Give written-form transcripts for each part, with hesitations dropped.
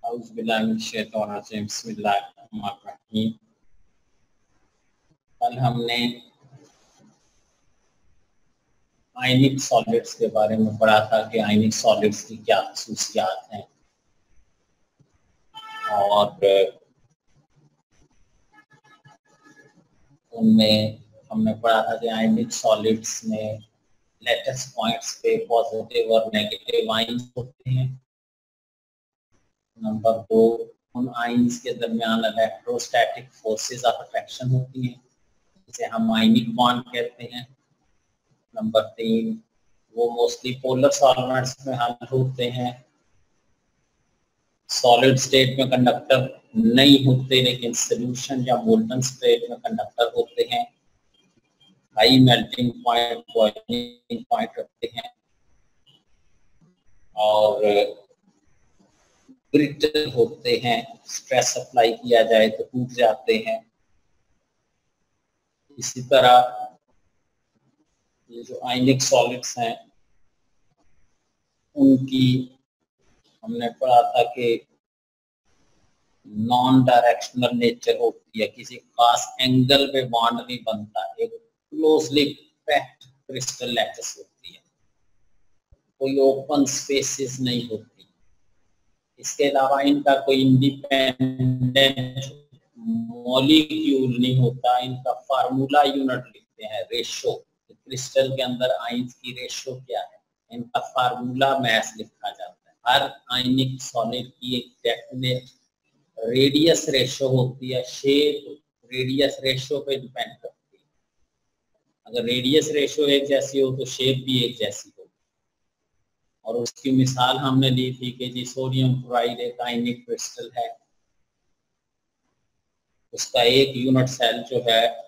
बिस्मिल्लाहिर्रहमानिर्रहीम। कल हमने आयनिक सॉलिड्स के बारे में पढ़ा था कि आयनिक सॉलिड्स की क्या खसूसियात हैं और उनमें हमने पढ़ा था कि आयनिक सॉलिड्स में लेटेस पॉइंट्स पे पॉजिटिव और नेगेटिव आयंस होते हैं। नंबर 2, उन आयंस के दरमियान इलेक्ट्रोस्टैटिक फोर्सेस ऑफ अट्रैक्शन होती हैं जिसे हम आयनिक बॉन्ड कहते हैं। नंबर 3, वो मोस्टली पोलर सॉल्वेंट्स में हल होते हैं, सॉलिड स्टेट में कंडक्टर नहीं होते लेकिन सॉल्यूशन या मोल्टन स्टेट में कंडक्टर होते हैं, high melting point boiling point रखते हैं और ब्रिटल होते हैं, स्ट्रेस अप्लाई किया जाए तो टूट जाते हैं। इसी तरह ये जो आयनिक सॉलिड्स हैं उनकी हमने पढ़ा था कि नॉन डायरेक्शनल नेचर होती है, किसी खास एंगल पे बॉन्ड नहीं बनता, एक क्लोजली पैक्ड क्रिस्टल लैटिस होती है, कोई ओपन स्पेसेस नहीं होती। इसके अलावा इनका कोई इंडिपेंडेंट मॉलिक्यूल नहीं होता। इनका फार्मूला यूनिट लिखते हैं रेशो, क्रिस्टल के अंदर आयंस की रेशो क्या है, इनका फार्मूला मैस लिखा जाता है। हर आयनिक सॉलिड की एक डेफिनेट रेडियस रेशो होती है, शेप रेडियस रेशो पे डिपेंड करती है। अगर रेडियस रेशो एक जैसी हो तो शेप भी एक जैसी हो। और उसकी मिसाल हमने ली थी कि जी सोडियम क्लोराइड एक आयनिक क्रिस्टल है, उसका एक यूनिट सेल जो है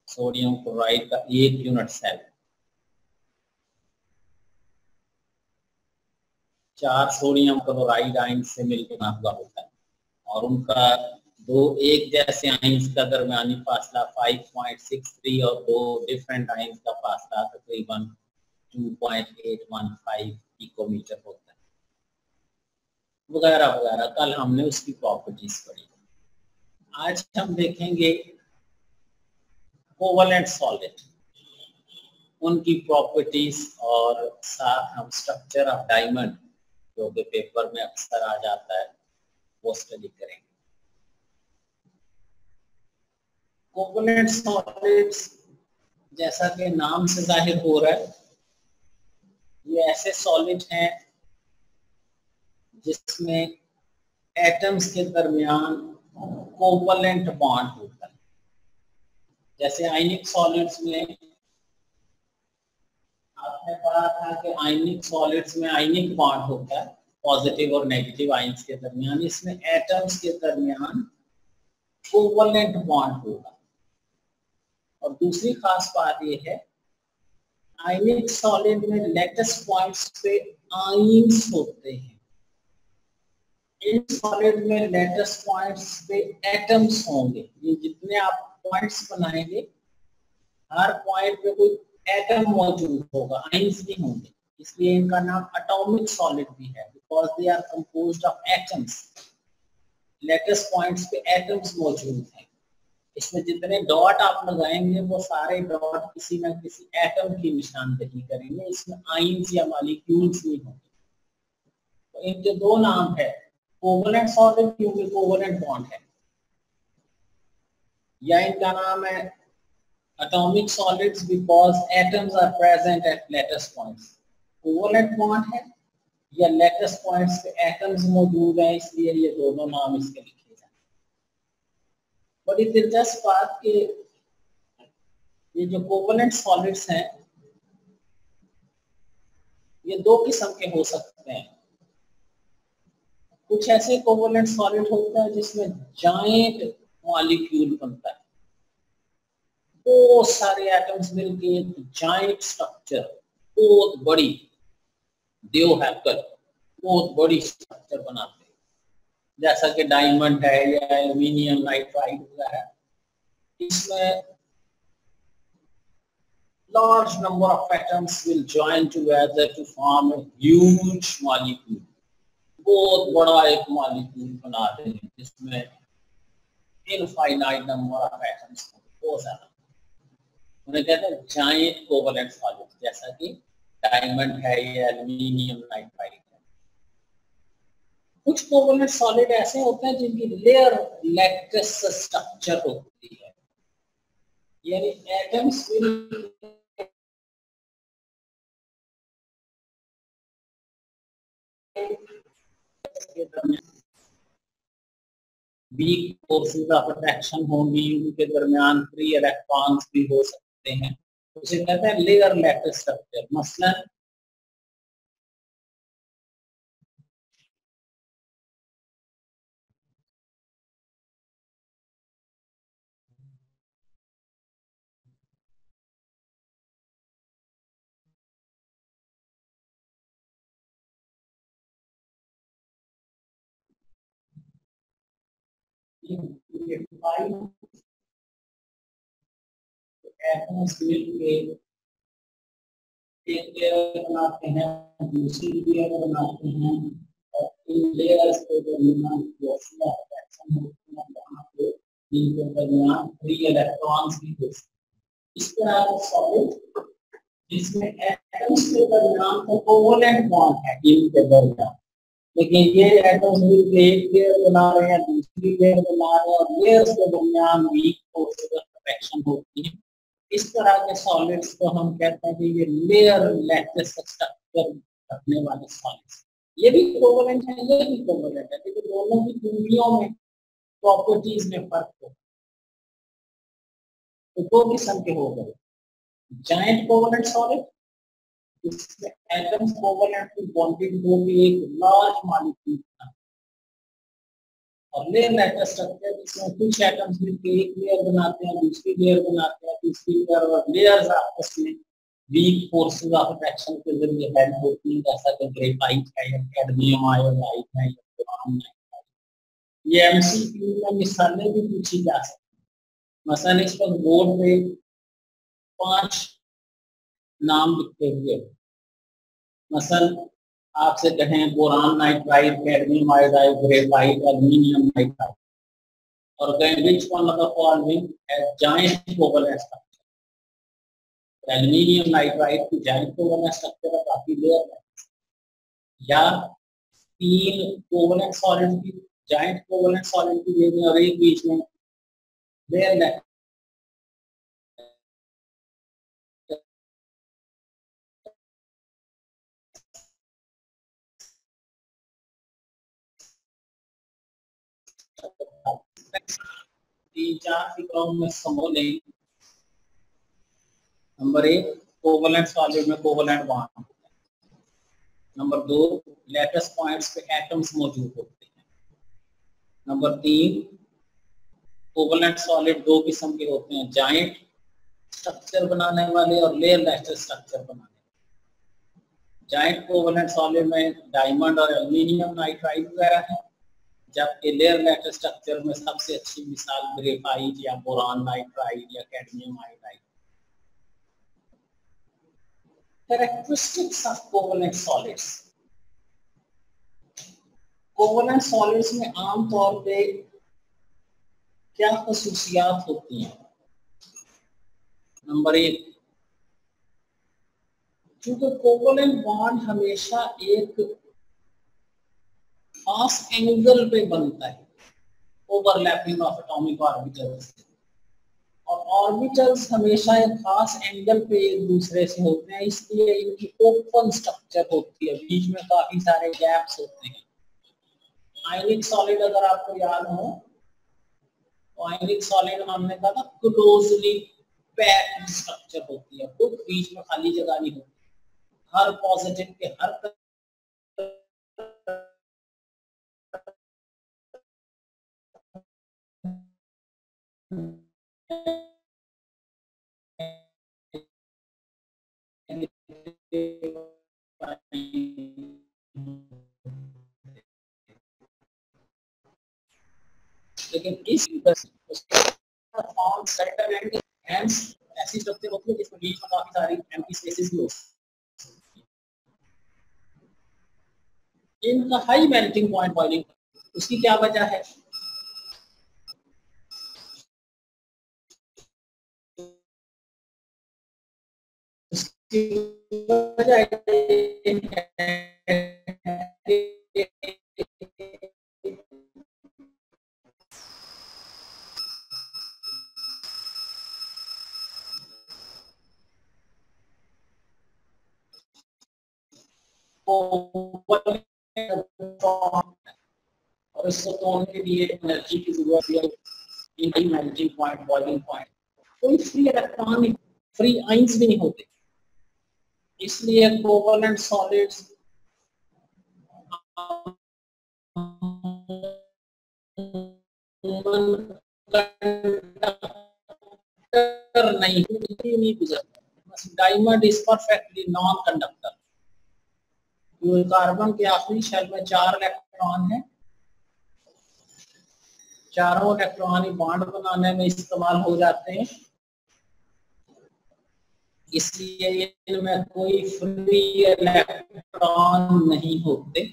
सोडियम क्लोराइड का एक unit cell 4 sodium chloride ions से मिलकर बना हुआ होता है और उनका दो एक जैसे आयंस का दरमियानी फासला 5.63 और दो डिफरेंट आयंस का फासला तकरीबन 2.815 पिकोमीटर होता है, वगैरह वगैरह। कल हमने उसकी प्रॉपर्टीज पढ़ी। आज हम देखेंगे कोवलेंट सॉलिड, उनकी प्रॉपर्टीज और साथ हम स्ट्रक्चर ऑफ डायमंड जो कि पेपर में अक्सर आ जाता है वो स्टडी करेंगे। कोवलेंट सॉलिड्स जैसा कि नाम से जाहिर हो रहा है, ये ऐसे सॉलिड हैं जिसमें एटम्स के दरमियान कोवलेंट बॉन्ड होता है। जैसे आयनिक सॉलिड्स में आपने पढ़ा था कि आयनिक सॉलिड्स में आयनिक बॉन्ड होता है पॉजिटिव और नेगेटिव आयंस के दरमियान, इसमें एटम्स के दरमियान कोवलेंट बॉन्ड होगा। और दूसरी खास बात यह है आयनिक सॉलिड में लेटेस्ट पॉइंट्स पे आयंस होते हैं, इन सॉलिड में लेटेस्ट पॉइंट्स पे एटम्स होंगे। ये जितने आप पॉइंट्स बनाएंगे हर पॉइंट पे कोई एटम मौजूद होगा, आयंस नहीं होंगे, इसलिए इनका नाम एटॉमिक सॉलिड भी है, because they are composed of atoms. Lattice points पे एटम्स मौजूद हैं, इसमें जितने डॉट आप लगाएंगे वो सारे डॉट किसी ना किसी एटम की निशानदेही करेंगे, इसमें आयंस या मॉलिक्यूल्स नहीं होंगे। तो इनके दो नाम है, कोवलेंट सॉलिड क्योंकि कोवलेंट बॉन्ड है, या इनका नाम है atomic solids because atoms are present at lattice points। Covalent bond है या lattice points पे एटम्स मौजूद हैं, इसलिए ये दोनों नाम इसके लिखे जाते हैं। बड़ी दिलचस्प बात कि ये जो कोवलेंट सॉलिड्स हैं ये दो किस्म के हो सकते हैं। कुछ ऐसे कोवलेंट सॉलिड होता है जिसमें जाइंट मॉलिक्यूल बनता है, बहुत सारे एटम्स मिलके एक जाइंट स्ट्रक्चर, बहुत बड़ी देवहैकल, बहुत बड़ी स्ट्रक्चर बनाते हैं, जैसा कि डायमंड है या एल्यूमिनियम नाइट्राइड वगैरह। इसमें large number of atoms will join together to form a huge molecule। बहुत बड़ा एक मॉलिक्यूल बना रहे हैं जिसमें इनफाइनाइट नंबर ऑफ एटम्स बहुत ज्यादा, उन्हें कहते हैं जायंट कोवलेंट सॉलिड, जैसा कि डायमंड है या एल्यूमिनियम नाइट्राइड है। कुछ कोवलेंट सॉलिड ऐसे होते हैं जिनकी लेयर लैटिस स्ट्रक्चर होती है, यानी atoms will weak forces of attraction होंगी, उनके दरमियान फ्री इलेक्ट्रॉन्स भी हो सकते हैं, उसे कहते हैं लेयर लैटिस स्ट्रक्चर। मसलन एटम्स मिलके एक लेयर बनाते हैं, दूसरी लेयर बनाते हैं, और इन लेयर्स के दरमियान फ्री अट्रैक्शन होती है, वहां पे इनके दरमियान फ्री इलेक्ट्रॉन्स भी होते हैं। इस तरह का सॉलिड जिसमें एटम्स के दरमियान तो कोवलेंट बॉन्ड है इनके दरमियान, लेकिन ये एटम्स मिलकर एक लेयर बना रहे हैं, दूसरी लेयर बना रहे हैं, और लेयर्स के दरमियान वीक फोर्स अट्रैक्शन होती है। इस तरह के सॉलिड्स को हम कहते हैं कि ये लेयर लैटिस स्ट्रक्चर रखने वाले सॉलिड्स। ये भी कोवलेंट है, ये भी कोवलेंट है, लेकिन दोनों की दूरियों में प्रॉपर्टीज में फर्क हो। तो दो किस्म के हो गए, जायंट कोवलेंट सॉलिड जिसमें एटम्स कोवलेंट की बॉन्डिंग होगी एक लार्ज मॉलिक्यूल का, और लेयर लैटिस स्ट्रक्चर जिसमें कुछ एटम्स मिलकर एक लेयर बनाते हैं, दूसरी लेयर बनाते हैं, तीसरी लेयर, और लेयर्स आपस में वीक फोर्सेस ऑफ अट्रैक्शन के जरिए हेल्प होती है, जैसा कि ग्रेफाइट है या कैडमियम आयोडाइड है या बोरान नाइट्राइड। ये एमसीक्यू में मिसालें भी पूछी जा सकती हैं। मसलन इस पर बोर्ड पे 5 नाम लिखे हुए, मसलन आपसे कहें boron nitride, cadmium iodide, graphite, aluminium nitride, और कहें which one of the following has giant covalent structure, aluminium nitride की giant covalent structure है, बाकी लेयर है, या 3 कोवलेंट सॉलिड की giant covalent सॉलिड की ले लें और एक बीच में लेयर है। तीन चार फिगरों में समझ लें। नंबर 1 कोवलेंट सॉलिड में covalent bond, number 2 lattice points पे एटम्स मौजूद होते हैं, नंबर 3 कोवलेंट सॉलिड दो किस्म के होते हैं, जायंट स्ट्रक्चर बनाने वाले और लेयर लैटिस स्ट्रक्चर बनाने वाले। जायंट कोवलेंट सॉलिड में डायमंड और एल्यूमिनियम नाइट्राइड वगैरह है, जबकि लेयर लैटिस स्ट्रक्चर में सबसे अच्छी मिसाल ग्रेफाइट या बोरान नाइट्राइड या cadmium iodide. Characteristics of covalent solids, covalent solids में आमतौर पे क्या खसूसियात होती हैं? नंबर 1, क्योंकि कोवलेंट बॉन्ड हमेशा एक खास एंगल पे बनता है, ओवरलैपिंग ऑफ एटॉमिक ऑर्बिटल्स, और ऑर्बिटल्स हमेशा एक खास एंगल पे एक दूसरे से होते हैं, इसलिए इनकी ओपन स्ट्रक्चर होती है, बीच में काफी सारे गैप्स होते हैं। आयनिक सॉलिड अगर आपको याद हो, तो आयनिक सॉलिड हमने कहा था क्लोजली पैक्ड स्ट्रक्चर होती है, तो बीच में खाली जगह नहीं होती, हर पॉजिटिव के हर लेकिन इस ऐसी स्ट्रक्चर होती है जिसमें बीच में काफी सारी एम्प्टी स्पेसेस भी होती है। इनका हाई मेल्टिंग पॉइंट बॉइलिंग, उसकी क्या वजह है? उसकी वजह और इसको तोड़ने के लिए एनर्जी की जरूरत है, इन मेल्टिंग पॉइंट बॉइलिंग पॉइंट। कोई फ्री इलेक्ट्रॉन, फ्री आइंस भी नहीं होते, इसलिए कोवलेंट सॉलिड्स नहीं गुजरता। Diamond is perfectly non conductor. Carbon के आखिरी शेल में 4 इलेक्ट्रॉन है, चारों इलेक्ट्रॉन बॉन्ड बनाने में इस्तेमाल हो जाते हैं, इसलिए इनमें कोई फ्री इलेक्ट्रॉन नहीं होते।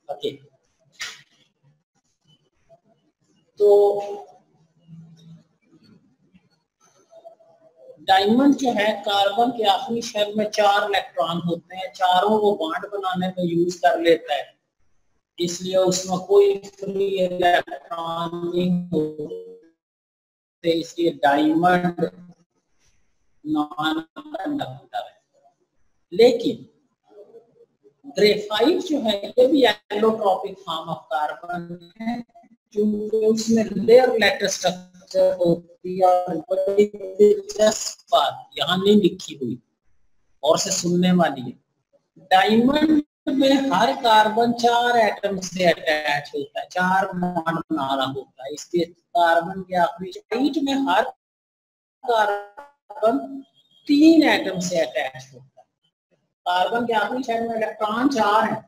ओके, तो डायमंड जो है, कार्बन के आखिरी शेल में 4 इलेक्ट्रॉन होते हैं, चारों वो बॉन्ड बनाने में यूज कर लेता है, इसलिए उसमें कोई फ्री इलेक्ट्रॉन नहीं होते, इसलिए डायमंड नॉन कंडक्टर है। लेकिन ग्रेफाइट जो है ये भी एलोट्रॉपिक फॉर्म ऑफ कार्बन है, क्योंकि उसमें लेयर लेटर स्ट्रक्चर होती है। और बड़ी दिलचस्प बात यहाँ नहीं लिखी हुई और से सुनने वाली है, डायमंड में हर कार्बन 4 एटम से अटैच होता है, 4 बॉन्ड बना रहा होता है, इसलिए कार्बन के आखिरी साइड में हर कार्बन 3 एटम से अटैच होता है। कार्बन के आखिरी शेल में इलेक्ट्रॉन 4 है,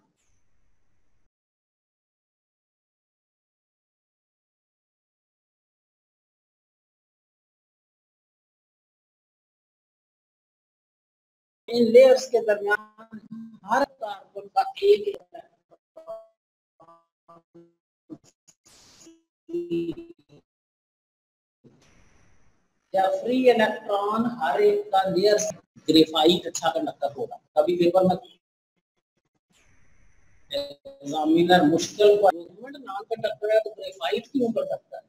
इन लेयर्स के दरमियान हर कार्बन का एक या फ्री इलेक्ट्रॉन हर एक का लेयर। ग्रेफाइट अच्छा कंडक्टर होगा, कभी पेपर में एग्जामिनर मुश्किल नॉन कंडक्टर है तो ग्रेफाइट क्यों कंडक्टर है?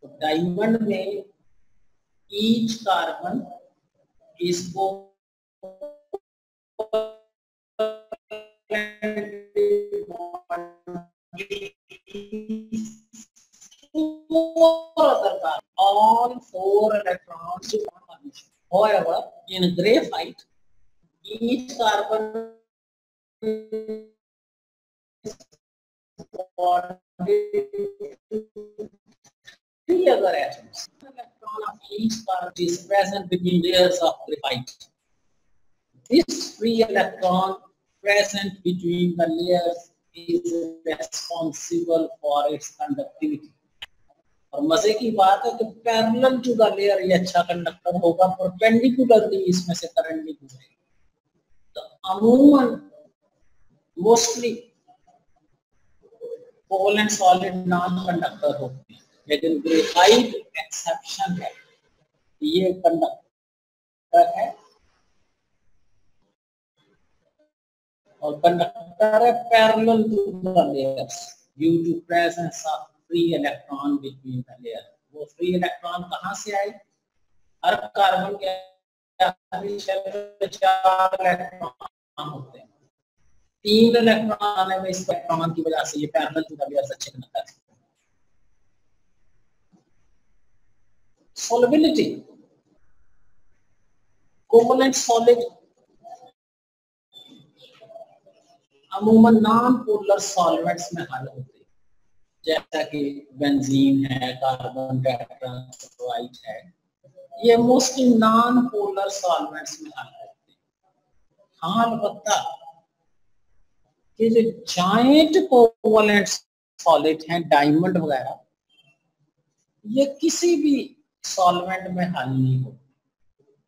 तो डायमंड में ईच कार्बन इसको all 4 electrons to one position. However, in graphite, each carbon is bonded to 3 other atoms. One electron of each carbon is present between layers of graphite. This free electron present between the layers is responsible for its conductivity. और मजे की बात है कि parallel to the layer ये अच्छा conductor होगा, perpendicularly इसमें से करंट नहीं गुजरेगी। तो अमूमन mostly covalent solid non conductor होते हैं, लेकिन ग्रेफाइट एक्सेप्शन है, ये कंडक्टर है और कंडक्टर है parallel to the layers due to presence of free electron between the layer. वो फ्री इलेक्ट्रॉन कहां से आए? हर कार्बन के 4 इलेक्ट्रॉन होते हैं, 3 इलेक्ट्रॉन आने में इस इलेक्ट्रॉन की वजह से ये पैरेलल टू द लेयर्स अच्छे कंडक्टर है। सॉल्युबिलिटी, कोवलेंट सॉलिड अमूमन नॉन पोलर सॉल्वेंट्स में हल होते हैं, जैसा कि बेंजीन है, कार्बन टेट्राक्लोराइड है, ये मोस्टली नॉन पोलर सॉल्वेंट्स में हल होते हैं। हाँ अलबत्ता कि जो जॉइंट कोवलेंट सॉलिड हैं, डायमंड वगैरह, ये किसी भी सॉल्वेंट में हल नहीं होते।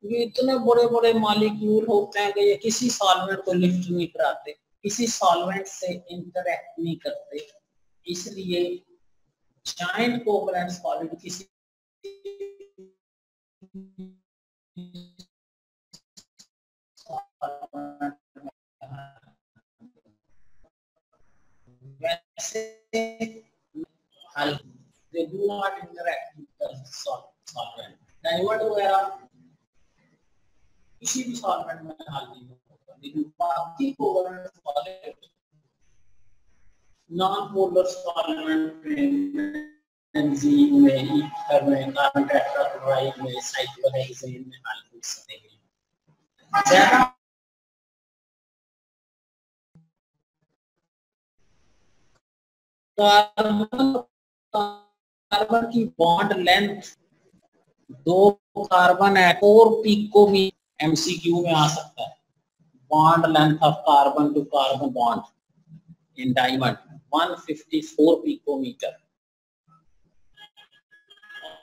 ये इतने बड़े बड़े मॉलिक्यूल होते हैं कि ये किसी सॉल्वेंट को लिफ्ट नहीं कराते, किसी सॉल्वेंट से इंटरेक्ट नहीं करते, इसलिए जॉइंट कोवलेंट सॉलिड किसी वैसे हल, they do not interact with the solvent. Divert वगैरह किसी भी सॉल्वेंट में हल नहीं होगा, लेकिन बाकी covalent solid non polar solvent में, बेंजीन में, ईथर में, कार्बन टेट्राक्लोराइड में, साइक्लोहेक्सेन में हल हो सकते हैं। ज्यादा कार्बन की बॉन्ड लेंथ, दो कार्बन है 4 पिको भी एमसीक्यू में आ सकता है। Bond length of carbon to carbon bond in diamond 154 picometer,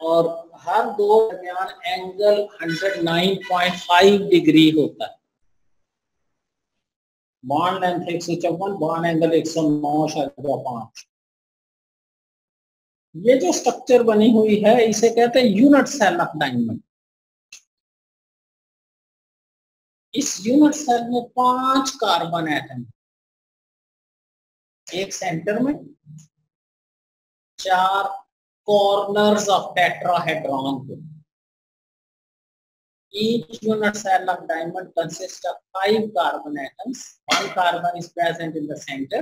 और हर दो दरमियान एंगल 109.5 डिग्री होता है। Bond length 154, bond angle 109.5। ये जो स्ट्रक्चर बनी हुई है इसे कहते हैं यूनिट सेल ऑफ डायमंड। इस यूनिट सेल में 5 कार्बन एटम, एक सेंटर में, 4 corners of tetrahedron. Each unit cell of diamond consists of 5 carbon atoms. 1 carbon is present in the center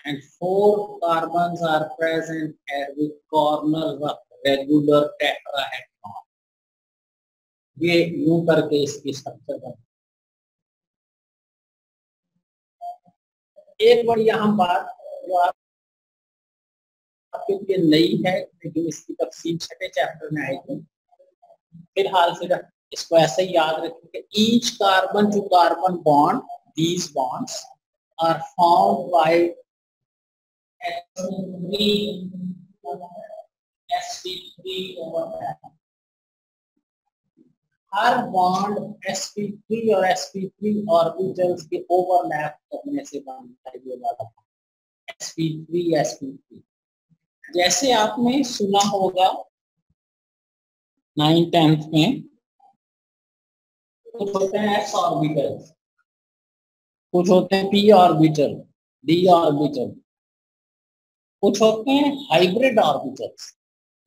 and 4 carbons are present at the corners of regular tetrahedron. ये यूं करके इसकी structure बनी। एक बड़ी अहम बात जो आपके लिए नई है, लेकिन इसकी तफसील छठे चैप्टर में आएगी, फिलहाल सिर्फ इसको ऐसे ही याद रखें कि each carbon to carbon bond, these bonds are formed by sp3 overlap. हर बॉन्ड sp3 और sp3 ऑर्बिटल्स के ओवरलैप करने से बनता है ये वाला sp3 sp3। जैसे आपने सुना होगा 9th 10th में, कुछ होते हैं s ऑर्बिटल्स, कुछ होते हैं p ऑर्बिटल, d ऑर्बिटल, कुछ होते हैं हाइब्रिड ऑर्बिटल्स।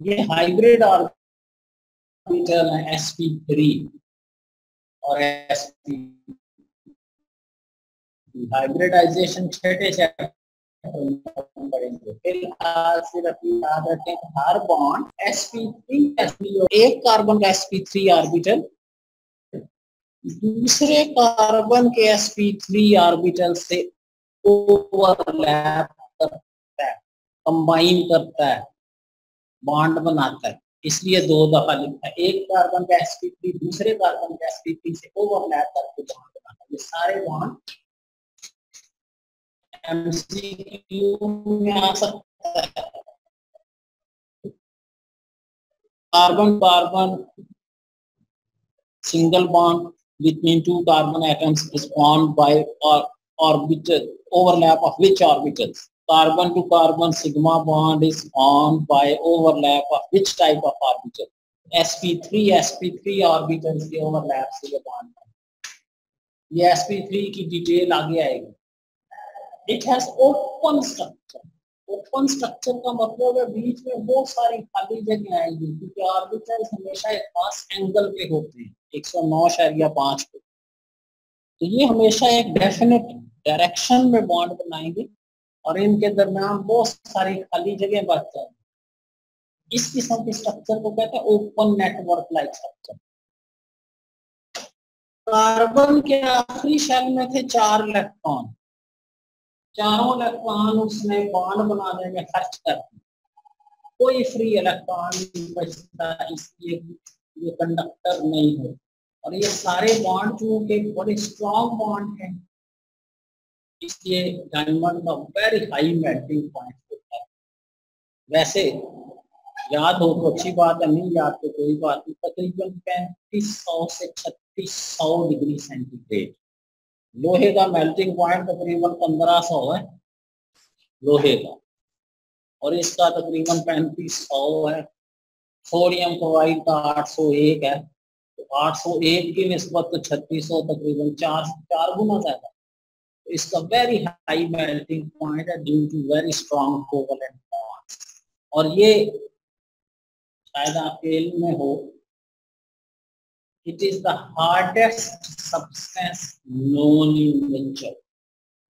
ये हाइब्रिड ऑर्बिटल है sp3 और sp। हाइब्रिडाइजेशन छठे चैप्टर में पढ़ेंगे। फिलहाल सिर्फ याद रखें हर बॉन्ड sp3 एक कार्बन का sp3 ऑर्बिटल दूसरे कार्बन के sp3 ऑर्बिटल से ओवरलैप करता है, कंबाइन करता है, बॉन्ड बनाता है, इसलिए 2 दफा लिखा है। एक कार्बन का sp3 दूसरे कार्बन के sp3 से ओवरलैप करके बॉन्ड बनाता है। ये सारे बॉन्ड एमसीक्यू में आ सकता है। Carbon carbon single bond between 2 carbon atoms is formed by orbital overlap of which orbitals? Carbon to carbon sigma bond is formed by overlap of which type of orbital? sp3 orbitals के overlap से ये bond है। ये sp3 की detail आगे आएगी। It has open structure. Open structure का मतलब है बीच में बहुत सारी खाली जगह आएगी, क्योंकि ऑर्बिटल्स हमेशा एक खास एंगल पे होते हैं 109.5 पे, तो ये हमेशा एक डेफिनेट डायरेक्शन में बॉन्ड बनाएंगे और इनके दरमियान बहुत सारी खाली जगह बच जाएगी। इस किस्म के स्ट्रक्चर को कहते हैं open network like structure. Carbon के आखिरी शेल में थे 4 इलेक्ट्रॉन, चारों इलेक्ट्रॉन उसमें बॉन्ड बनाने में खर्च करते हैं, कोई फ्री इलेक्ट्रॉन नहीं बचता, इसलिए ये कंडक्टर नहीं है। और ये सारे बॉन्ड चूंकि बड़े स्ट्रॉन्ग बॉन्ड हैं, इसलिए डायमंड का वेरी हाई मेल्टिंग पॉइंट होता है। वैसे याद हो तो अच्छी बात है, नहीं याद तो कोई बात नहीं। तकरीबन 3500 से 3600 डिग्री सेंटीग्रेड लोहे का मेल्टिंग पॉइंट तकरीबन 1500 है लोहे का, और इसका तकरीबन 3500 है। सोडियम क्लोराइड का 801 है, तो 801 की निस्बत तो 3600 तकरीबन चार गुना ज्यादा। तो इसका वेरी हाई मेल्टिंग पॉइंट है due to very strong covalent bonds. और ये शायद आपके इल्म में हो, it is the hardest substance known in nature.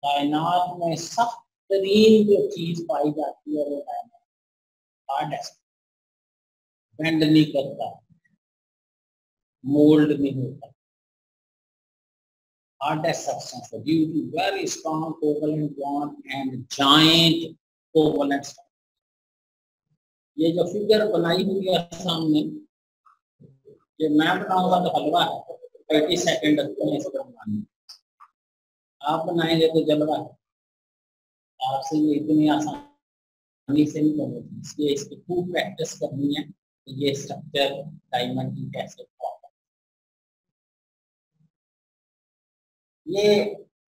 कायनात में सख्त तरीन जो चीज पाई जाती है वो डायमंड, हार्डेस्ट, बेंड नहीं करता, मोल्ड नहीं होता, हार्डेस्ट सब्सटेंस है due to very strong covalent bond and giant covalent. ये जो फिगर बनाई हुई है सामने, ये मैं बनाऊंगा तो हलवा है, 30 सेकेंड लगते हैं इसको बनाने में, आप बनाएंगे तो जलवा है। आपसे ये इतनी आसानी से नहीं बनेगी, इसलिए इसकी खूब प्रैक्टिस करनी है कि ये स्ट्रक्चर डायमंड की कैसे फॉर्म। ये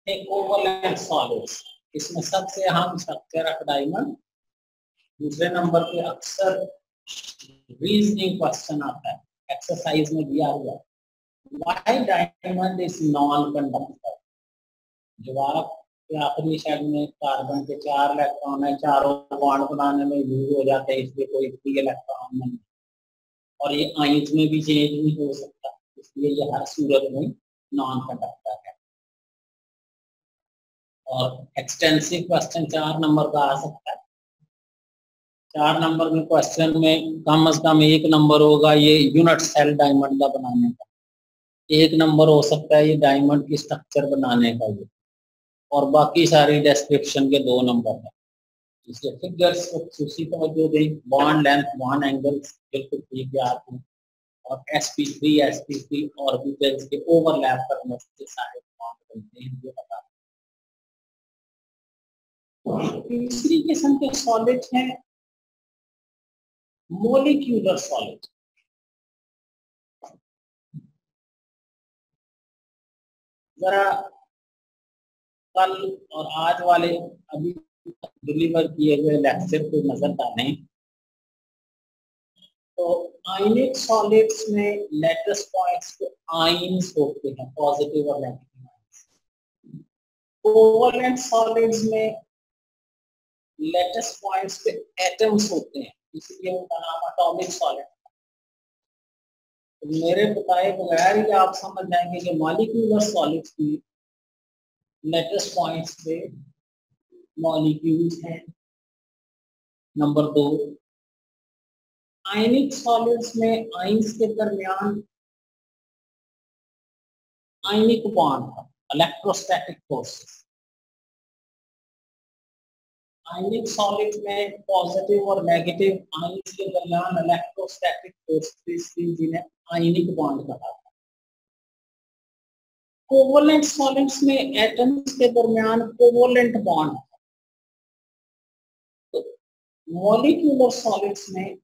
थे कोवलेंट सॉलिड्स, इसमें सबसे अहम स्ट्रक्चर है डायमंड। दूसरे नंबर पे अक्सर रीजनिंग क्वेश्चन आता है, एक्सरसाइज में दिया हुआ, why diamond is non conductor. जवाब के आखिरी शब्द में कार्बन के 4 इलेक्ट्रॉन है, चारों बॉन्ड बनाने में यूज हो जाते हैं, इसलिए कोई फ्री इलेक्ट्रॉन नहीं, और ये आयंस में भी चेंज नहीं हो सकता, इसलिए ये हर सूरत में नॉन कंडक्टर है। और एक्सटेंसिव क्वेश्चन 4 नंबर का आ सकता है। 4 नंबर में क्वेश्चन में कम से कम 1 नंबर होगा ये यूनिट सेल डायमंड का बनाने का, 1 नंबर हो सकता है ये डायमंड की स्ट्रक्चर बनाने का ये, और बाकी सारी डिस्क्रिप्शन के 2 नंबर है। इसलिए फिगर्स उसी तवज्जो दें, बॉन्ड लेंथ, बॉन्ड एंगल्स बिल्कुल ठीक याद है, और sp3 ऑर्बिटल्स के ओवरलैप करने से सारे बॉन्ड बनते हैं, ये बता। तीसरी किस्म के सॉलिड हैं मोलिक्यूलर सॉलिड। जरा कल और आज वाले अभी डिलीवर किए हुए लेक्चर को नजर डालें तो आयनिक सॉलिड्स में लेटेस्ट पॉइंट्स पे आयंस होते हैं, पॉजिटिव और नेगेटिव आयंस। कोवलेंट सॉलिड्स में लेटेस्ट पॉइंट्स पे एटम्स होते हैं, इसलिए उनका नाम एटॉमिक सॉलिड। तो मेरे बताए बगैर ही आप समझ जाएंगे कि मॉलिक्यूलर सॉलिड्स की लेटेस्ट पॉइंट्स पे मॉलिक्यूल्स हैं। नंबर 2, आयनिक सॉलिड्स में आयंस के दरमियान आयनिक बॉन्ड, इलेक्ट्रोस्टैटिक फोर्सेस। आयनिक सॉलिड में पॉजिटिव और नेगेटिव आयंस के दरमियान इलेक्ट्रोस्टैटिक फोर्सेस जिन्हें आयनिक बॉन्ड कहा जाता है। कोवलेंट सॉलिड्स में एटम्स के दरमियान कोवलेंट बॉन्ड। तो मॉलिक्यूलर सॉलिड्स में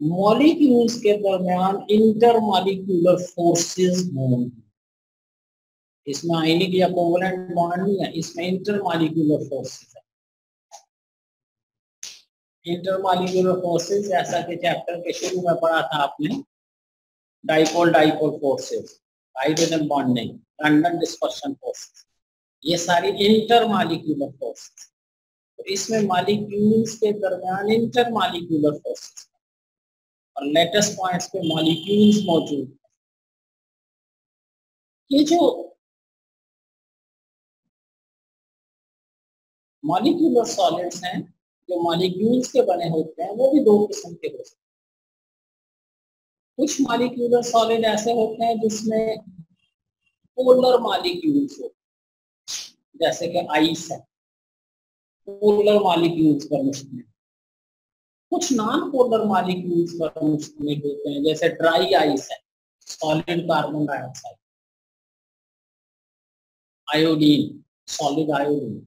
मॉलिक्यूल्स के दरमियान इंटरमॉलिक्यूलर फोर्सेस होंगी। इसमें आयनिक या कोवलेंट बॉन्ड नहीं है, इसमें इंटरमॉलिक्यूलर फोर्सेस है। इंटरमॉलिक्यूलर फोर्सेस जैसा कि चैप्टर के शुरू में पढ़ा था आपने, dipole forces, hydrogen bonding, London dispersion forces, ये सारी इंटरमॉलिक्यूलर फोर्सेस। तो इसमें मॉलिक्यूल्स के दरमियान इंटरमॉलिक्यूलर फोर्सेस और लेटेस्ट पॉइंट्स पे मॉलिक्यूल्स मौजूद है। ये जो मॉलिक्यूलर सॉलिड्स हैं जो मॉलिक्यूल्स के बने होते हैं वो भी 2 किस्म के होते हैं। कुछ मॉलिक्यूलर सॉलिड ऐसे होते हैं जिसमें पोलर मॉलिक्यूल्स होते हैं, जैसे कि आइस है, पोलर मॉलिक्यूल्स पर मुश्तमिल। कुछ नॉन पोलर मॉलिक्यूल्स पर मुश्तमिल होते हैं, जैसे ड्राई आइस है, solid carbon dioxide, iodine, solid iodine.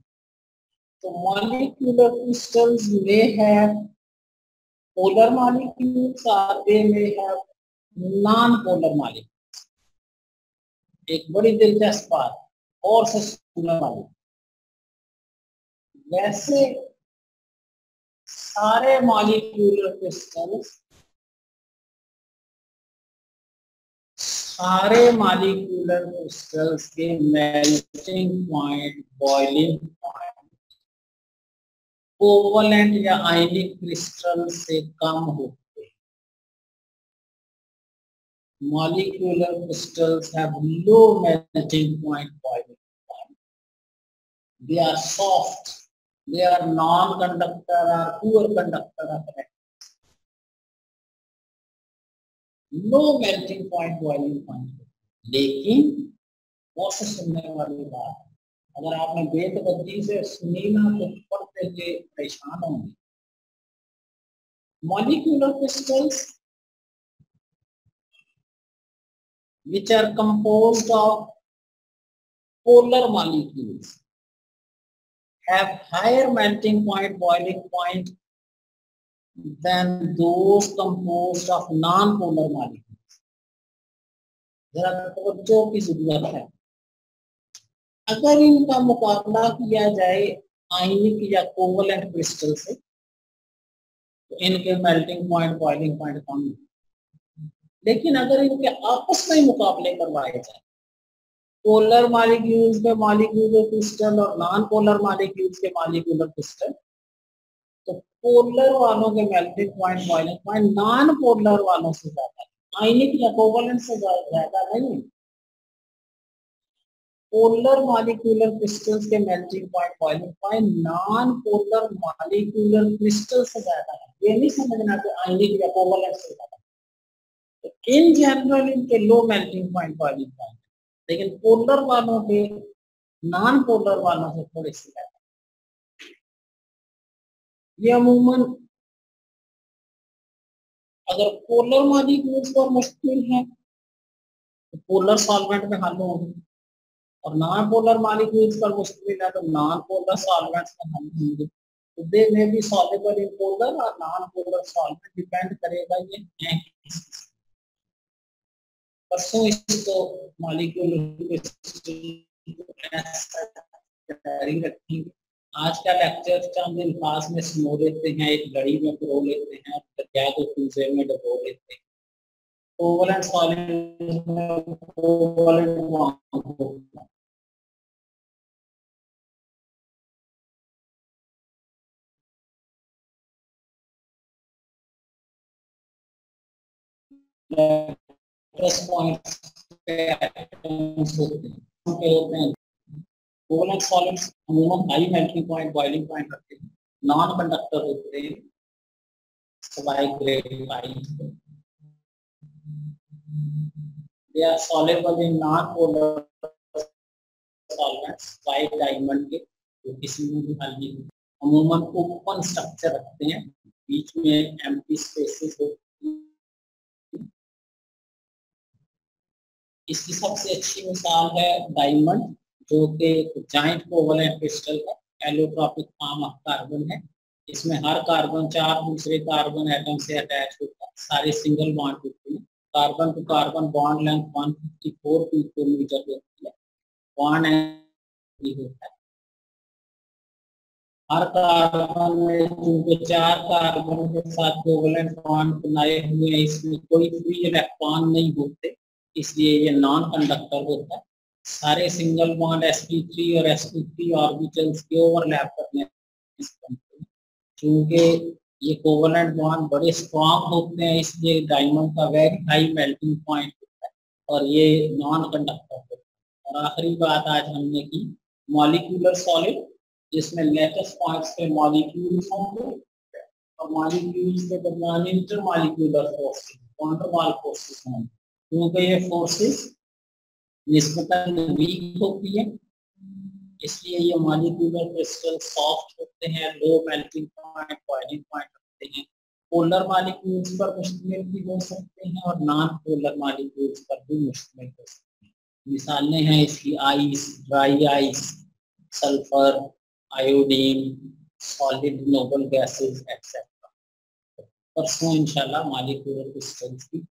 तो molecular crystals may have polar molecules or they may have non-polar molecules. एक बड़ी दिलचस्प बात और से सुनने वाली, वैसे सारे molecular crystals, सारे molecular crystals के melting point, boiling point covalent या आयनिक क्रिस्टल से कम होते हैं। Molecular crystals have low melting point, boiling point. They are soft. They are non-conductor or poor conductor of electrons. Low melting point, boiling point. लेकिन बहुत से सुनने वाली बात, अगर आपने बेतबद्दी से सुनी ना तो पढ़ते हुए परेशान होंगे। Molecular crystals which are composed of polar molecules have higher melting point, boiling point than those composed of non-polar molecules. जरा तवज्जो की जरूरत है। अगर इनका मुकाबला किया जाए आयनिक या कोवलेंट क्रिस्टल से, तो इनके मेल्टिंग पॉइंट, बॉइलिंग पॉइंट कम है। लेकिन अगर इनके आपस में मुकाबले करवाए जाए, पोलर मॉलिक्यूल्स के मॉलिक्यूलर क्रिस्टल और नॉन पोलर मॉलिक्यूल्स के मॉलिक्यूलर क्रिस्टल, तो पोलर वालों के melting point, boiling point non polar वालों से ज्यादा, आयनिक या कोवलेंट से ज्यादा नहीं। पोलर मॉलिक्यूलर क्रिस्टल्स के melting point, boiling point non polar molecular crystal से ज्यादा है। ये नहीं समझना कि आयनिक या कोवलेंट से ज्यादा। तो इन जनरल इनके low melting point, boiling point, लेकिन पोलर वालों के नॉन पोलर वालों से थोड़ी सी ज्यादा। ये अमूमन अगर पोलर मॉलिक्यूल्स पर मुश्किल है तो पोलर सॉल्वेंट में हल होंगे, और नॉन पोलर मॉलिक्यूल्स पर मुश्किल है तो नॉन पोलर सॉल्वेंट्स में हल होंगे। तो दे में भी सॉल्युबल इन पोलर और नॉन पोलर सॉल्वेंट, डिपेंड करेगा ये है किस। परसों इसको मॉलिक्यूलर रखेंगे। आज का लेक्चर चंद अल्फाज में समो लेते हैं, एक घड़ी में पिरो लेते हैं, दरिया को कूजे में डबो लेते हैं। कोवलेंट सॉल्वेंट में कोवलेंट बॉन्ड पॉइंट्स पे एटम्स होते हैं। कोवलेंट सॉल्वेंट्स अमूमन high melting point, boiling point रखते हैं, नॉन कंडक्टर होते हैं, Sawai graphite. They are soluble in non-polar solvents, white diamond के, जो किसी में भी हल नहीं। अमूमन ओपन स्ट्रक्चर रखते हैं, बीच में एम्प्टी स्पेसेस होती हैं। इसकी सबसे अच्छी मिसाल है डायमंड, जो कि जाइंट कोवलेंट क्रिस्टल है, एलोट्रॉपिक फॉर्म ऑफ कार्बन है। इसमें हर कार्बन 4 दूसरे कार्बन एटम से अटैच होता है, सारे सिंगल बॉन्ड होते हैं। Carbon to carbon bond length 154 picometer होती है। बॉन्ड होता है हर कार्बन में, चूंकि 4 कार्बन के साथ कोवलेंट बॉन्ड बनाए हुए हैं, इसमें कोई फ्री इलेक्ट्रॉन नहीं होते, इसलिए ये नॉन कंडक्टर होता है। सारे सिंगल बॉन्ड sp3 और sp3 ऑर्बिटल्स के ओवरलैप करने, चूंकि ये कोवलेंट बॉन्ड बड़े स्ट्रॉन्ग होते हैं, इसलिए डायमंड का वेरी हाई मेल्टिंग पॉइंट होता है और ये नॉन कंडक्टर होता है। और आखिरी बात आज हमने की मॉलिक्यूलर सॉलिड, जिसमें लेटेस्ट पॉइंट्स पे मॉलिक्यूल्स होंगे और मॉलिक्यूल्स के दरमियान intermolecular forces, van der Waals forces होंगे। क्योंकि ये फोर्सेस निस्बतन वीक होती है, इसलिए ये मॉलिक्यूलर क्रिस्टल सॉफ्ट होते हैं, low melting point, boiling point होते हैं। पोलर मॉलिक्यूल्स पर मुश्तमिल भी हो सकते हैं और नॉन पोलर मॉलिक्यूल्स पर भी मुश्तमिल हो सकते हैं। मिसालें हैं इसकी ice, dry ice, sulphur, iodine, solid noble gases etcetera. परसों इंशाल्लाह मॉलिक्यूलर क्रिस्टल्स की